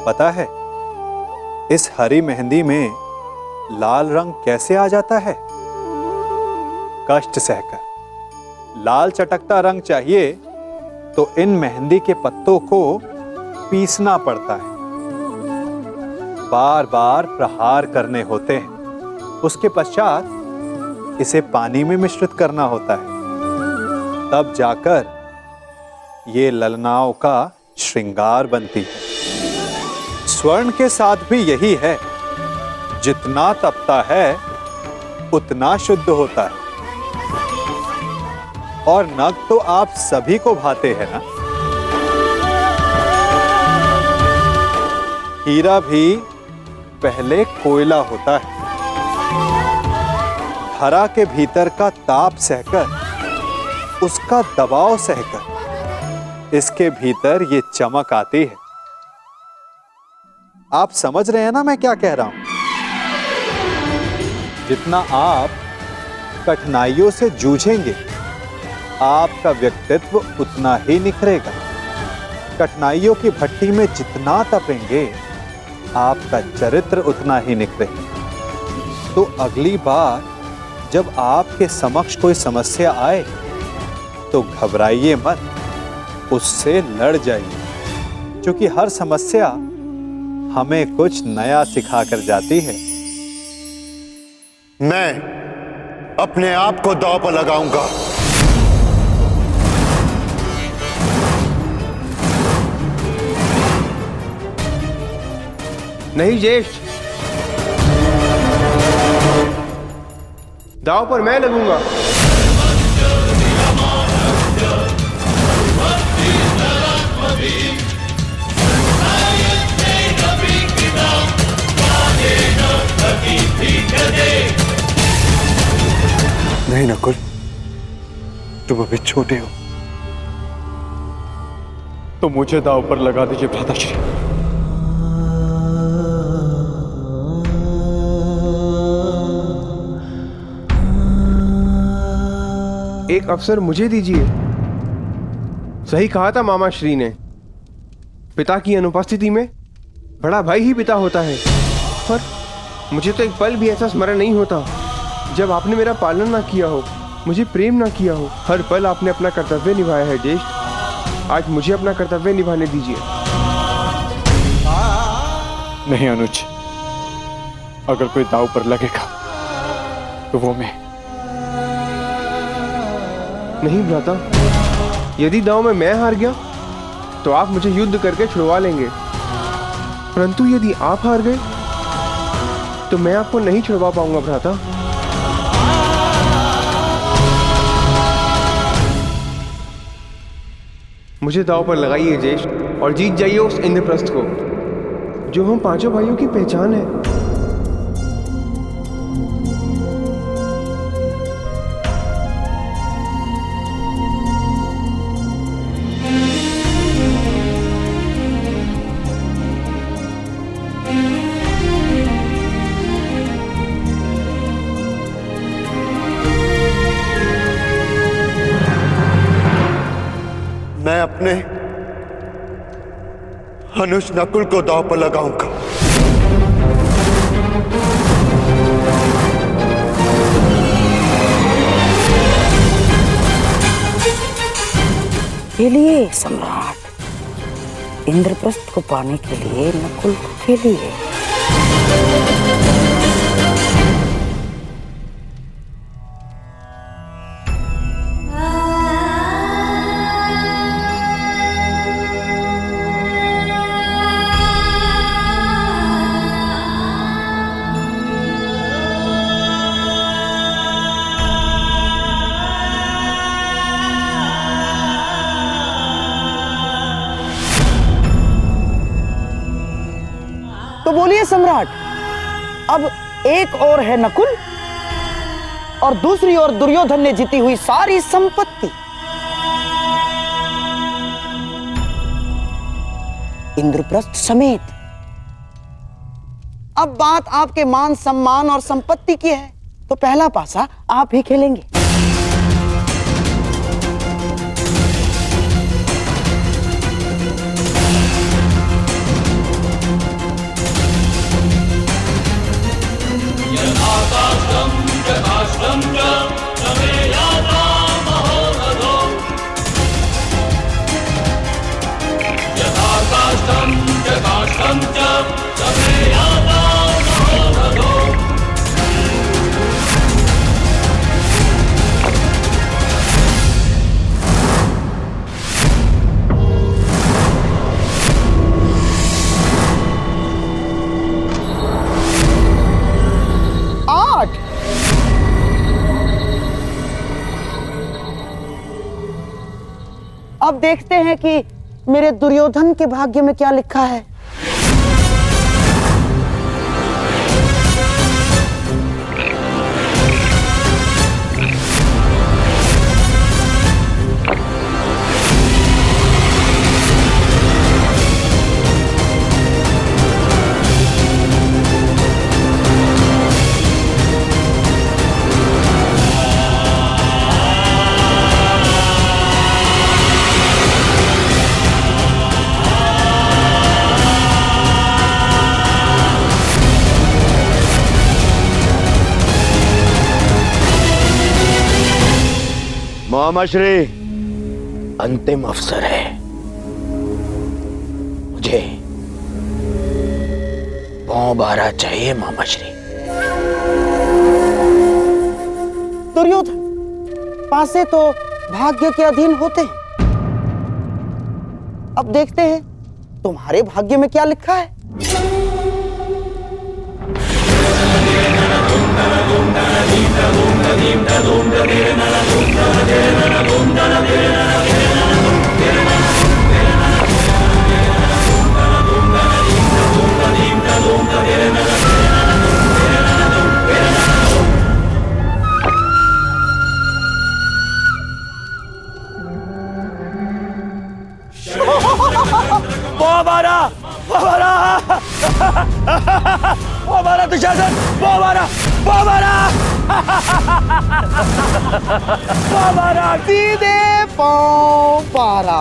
पता है इस हरी मेहंदी में लाल रंग कैसे आ जाता है? कष्ट सहकर। लाल चटकता रंग चाहिए तो इन मेहंदी के पत्तों को पीसना पड़ता है, बार बार प्रहार करने होते हैं। उसके पश्चात इसे पानी में मिश्रित करना होता है, तब जाकर ये ललनाओं का श्रृंगार बनती है। स्वर्ण के साथ भी यही है, जितना तपता है उतना शुद्ध होता है। और नग तो आप सभी को भाते हैं ना। हीरा भी पहले कोयला होता है, धरा के भीतर का ताप सहकर, उसका दबाव सहकर इसके भीतर ये चमक आती है। आप समझ रहे हैं ना मैं क्या कह रहा हूं? जितना आप कठिनाइयों से जूझेंगे, आपका व्यक्तित्व उतना ही निखरेगा। कठिनाइयों की भट्टी में जितना तपेंगे, आपका चरित्र उतना ही निखरेगा। तो अगली बार जब आपके समक्ष कोई समस्या आए तो घबराइए मत, उससे लड़ जाइए, क्योंकि हर समस्या हमें कुछ नया सिखा कर जाती है। मैं अपने आप को दांव पर लगाऊंगा। नहीं ज्येष्ठ, दांव पर मैं लगूंगा। नहीं नकुल, तुम अभी छोटे हो। तो मुझे दांव पर लगा दीजिए भ्राताश्री। एक अवसर मुझे दीजिए। सही कहा था मामा श्री ने, पिता की अनुपस्थिति में बड़ा भाई ही पिता होता है। पर मुझे तो एक पल भी ऐसा स्मरण नहीं होता जब आपने मेरा पालन ना किया हो, मुझे प्रेम ना किया हो। हर पल आपने अपना कर्तव्य निभाया है ज्येष्ठ। आज मुझे अपना कर्तव्य निभाने दीजिए। नहीं अनुज, अगर कोई दांव पर लगेगा तो वो मैं। नहीं भ्राता, यदि दांव में मैं हार गया तो आप मुझे युद्ध करके छुड़वा लेंगे, परंतु यदि आप हार गए तो मैं आपको नहीं छुड़वा पाऊंगा भ्राता। मुझे दांव पर लगाइए ज्येष्ठ और जीत जाइए उस इंद्रप्रस्थ को, जो हम पांचों भाइयों की पहचान है। मैं अपने अनुज नकुल को दांव पर लगाऊंगा। खेलिए सम्राट, इंद्रप्रस्थ को पाने के लिए नकुल को खेलिए। तो बोलिए सम्राट, अब एक और है नकुल और दूसरी ओर दुर्योधन ने जीती हुई सारी संपत्ति। इंद्रप्रस्थ समेत। अब बात आपके मान सम्मान और संपत्ति की है, तो पहला पासा आप ही खेलेंगे। अब देखते हैं कि मेरे दुर्योधन के भाग्य में क्या लिखा है। मामाश्री, अंतिम अवसर है। मुझे 12 चाहिए मामाश्री। दुर्योधन, पासे तो भाग्य के अधीन होते हैं। अब देखते हैं तुम्हारे भाग्य में क्या लिखा है। वो हमारा दुशासन, वो हमारा सीधे पांव पारा।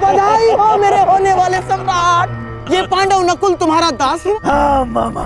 बधाई हो मेरे होने वाले सम्राट। ये पांडव नकुल तुम्हारा दास है। हाँ मामा,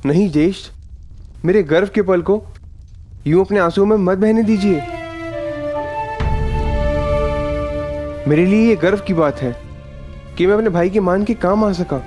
नहीं ज्येष्ठ, मेरे गर्व के पल को यूं अपने आंसुओं में मत बहने दीजिए। मेरे लिए ये गर्व की बात है कि मैं अपने भाई के मान के काम आ सका।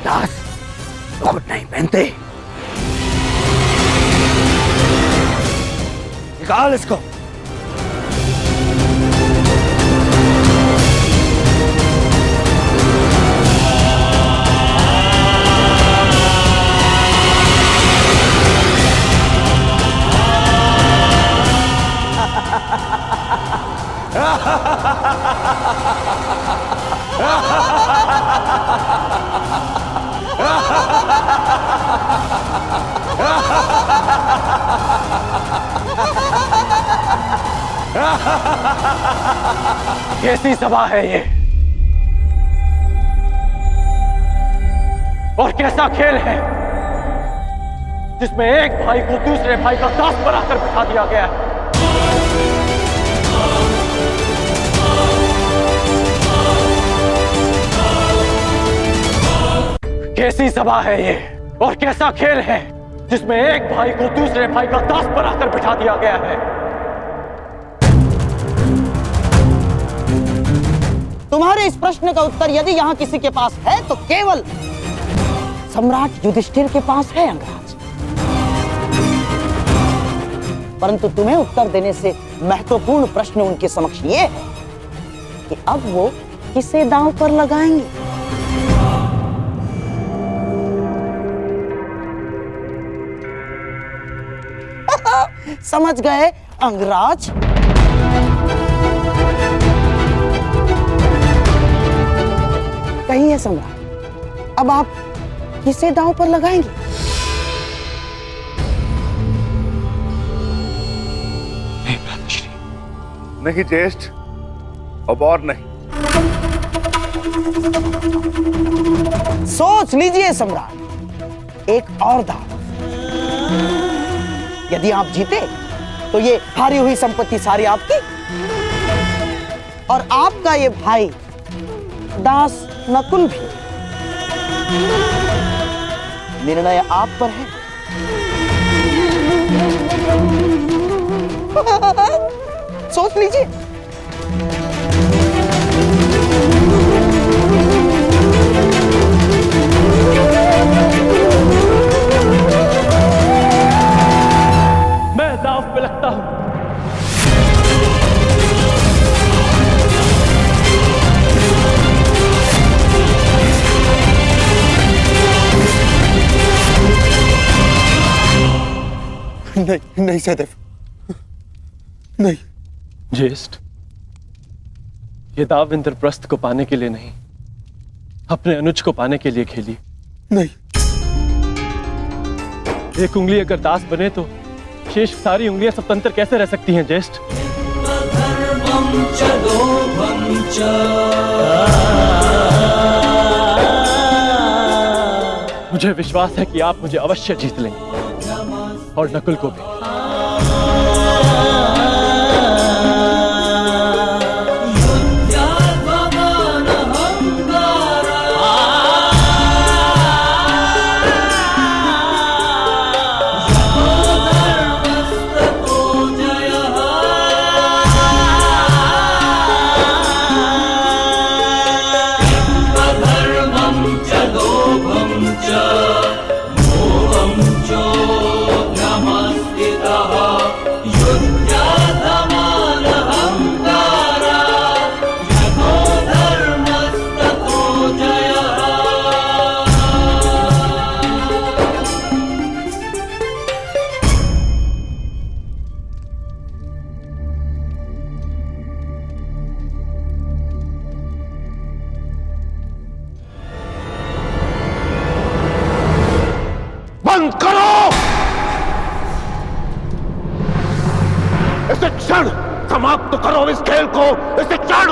दास मुकुट नहीं पहनते। निकाल इसको। कैसी सभा है ये और कैसा खेल है जिसमें एक भाई को दूसरे भाई का दास बनाकर बिठा दिया गया है। कैसी सभा है ये और कैसा खेल है जिसमें एक भाई को दूसरे भाई का दास बनाकर बिठा दिया गया है। तुम्हारे इस प्रश्न का उत्तर यदि यहाँ किसी के पास है तो केवल सम्राट युधिष्ठिर के पास है अंगराज। परंतु तुम्हें उत्तर देने से महत्वपूर्ण प्रश्न उनके समक्ष ये है कि अब वो किसे दांव पर लगाएंगे। समझ गए अंगराज? कहिए सम्राट, अब आप किसे दांव पर लगाएंगे? नहीं ज्येष्ठ, अब और नहीं। सोच लीजिए सम्राट, एक और दांव। यदि आप जीते तो ये हारी हुई संपत्ति सारी आपकी और आपका ये भाई दास नकुल भी। निर्णय आप पर है। सोच लीजिए। मैं दांव पे लगता हूं। नहीं नहीं सहदेव, नहीं। ज्येष्ठ, ये दाव इंद्रप्रस्थ को पाने के लिए नहीं, अपने अनुज को पाने के लिए खेली। नहीं। एक उंगली अगर दास बने तो शेष सारी उंगलियां स्वतंत्र कैसे रह सकती हैं ज्येष्ठ? मुझे विश्वास है कि आप मुझे अवश्य जीत लेंगे और नकुल को भी। बंद करो इसे, क्षण समाप्त करो इस खेल को, इसे क्षण।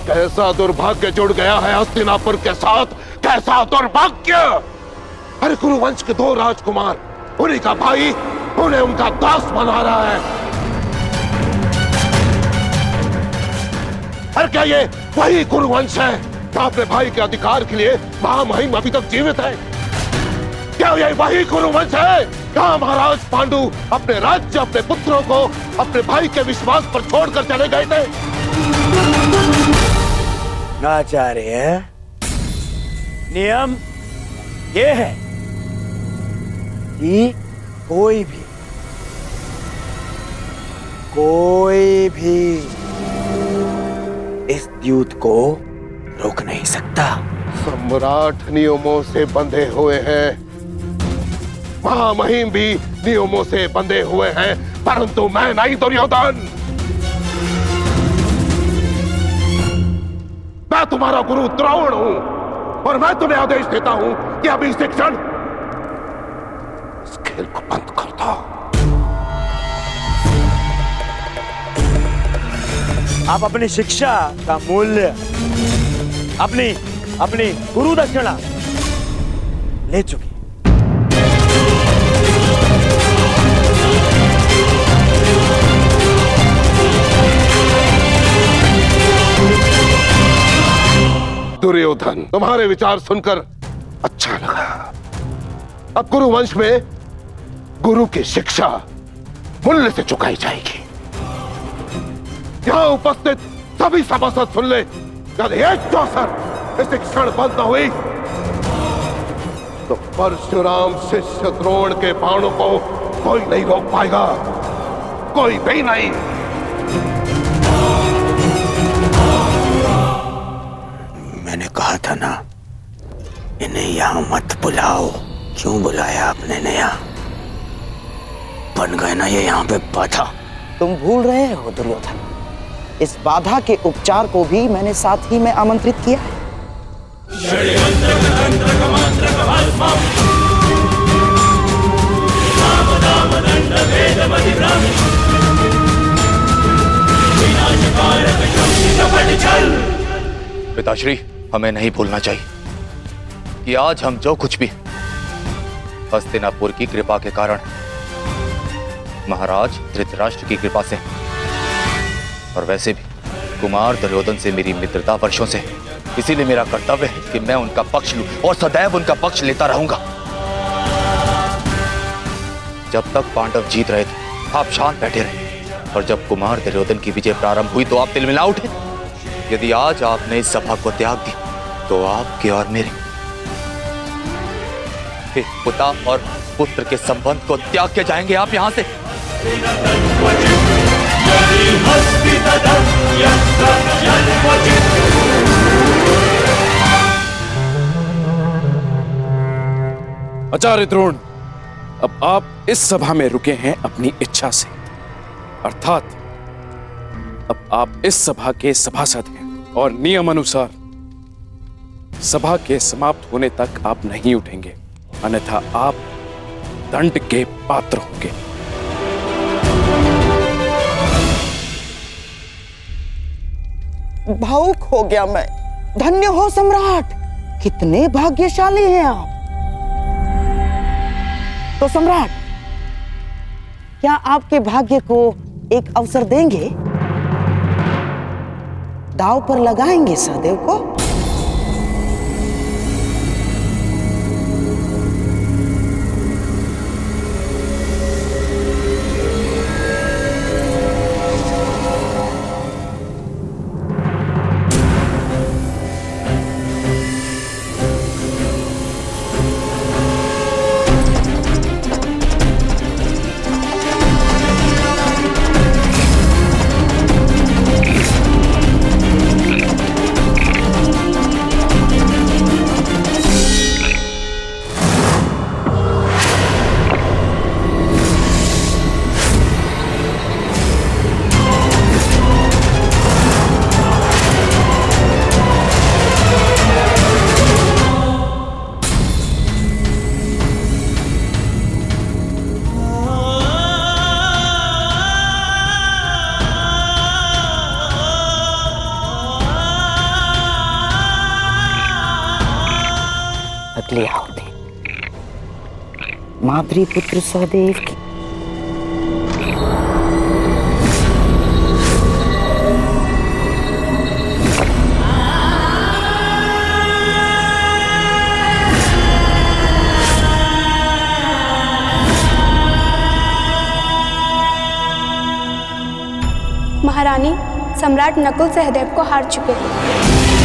कैसा दुर्भाग्य जुड़ गया है हस्तिनापुर के साथ, कैसा दुर्भाग्य। अरे कुरुवंश के दो राजकुमार, उन्हीं का भाई उन्हें उनका दास बना रहा है। अरे क्या ये वही कुरुवंश है जो अपने भाई के अधिकार के लिए महामहिम अभी तक जीवित है? क्या ये वही कुरुवंश है? क्या महाराज पांडु अपने राज्य, अपने पुत्रों को अपने भाई के विश्वास पर छोड़कर चले गए थे? आचार्य, नियम ये है कि कोई भी इस द्यूत को रोक नहीं सकता। सम्राट नियमों से बंधे हुए हैं, महामहिम भी नियमों से बंधे हुए हैं, परंतु मैं नहीं दुर्योधन। मैं तुम्हारा गुरु द्रोण हूं और मैं तुम्हें आदेश देता हूं कि अभी से क्षण इस खेल को बंद कर दो। आप अपनी शिक्षा का मूल्य, अपनी अपनी गुरु दक्षिणा ले चुके। दुर्योधन, तुम्हारे विचार सुनकर अच्छा लगा। अब गुरु वंश में गुरु की शिक्षा मूल्य से चुकाई जाएगी। यहां उपस्थित सभी सभासद सुन ले, यदि एक चौसर इस क्षण बंद न हुई तो परशुराम शिष्य द्रोण के बाणों को कोई नहीं रोक पाएगा, कोई भी नहीं। मैंने कहा था ना, इन्हें यहां मत बुलाओ। क्यों बुलाया आपने ने यहाँ? बन गए ना ये यहाँ पे बाधा। तुम भूल रहे हो दुर्योधन, इस बाधा के उपचार को भी मैंने साथ ही में आमंत्रित किया है। पिताश्री, हमें नहीं भूलना चाहिए कि आज हम जो कुछ भी हस्तिनापुर की कृपा के कारण, महाराज धृतराष्ट्र की कृपा से, और वैसे भी कुमार दुर्योधन से मेरी मित्रता वर्षों से, इसीलिए मेरा कर्तव्य है कि मैं उनका पक्ष लूं और सदैव उनका पक्ष लेता रहूंगा। जब तक पांडव जीत रहे थे आप शांत बैठे रहे, और जब कुमार दुर्योधन की विजय प्रारंभ हुई तो आप तिलमिला उठे। यदि आज आपने इस सभा को त्याग दी तो आपके और मेरे पिता और पुत्र के संबंध को त्याग के जाएंगे आप यहां से। आचार्य द्रोण, अब आप इस सभा में रुके हैं अपनी इच्छा से, अर्थात अब आप इस सभा के सभासद हैं और नियम अनुसार सभा के समाप्त होने तक आप नहीं उठेंगे, अन्यथा आप दंड के पात्र होंगे। भावुक हो गया मैं। धन्य हो सम्राट, कितने भाग्यशाली हैं आप। तो सम्राट, क्या आपके भाग्य को एक अवसर देंगे? दांव पर लगाएंगे सहदेव को? अगले होते माद्री पुत्र सहदेव की। महारानी, सम्राट नकुल सहदेव को हार चुके हैं।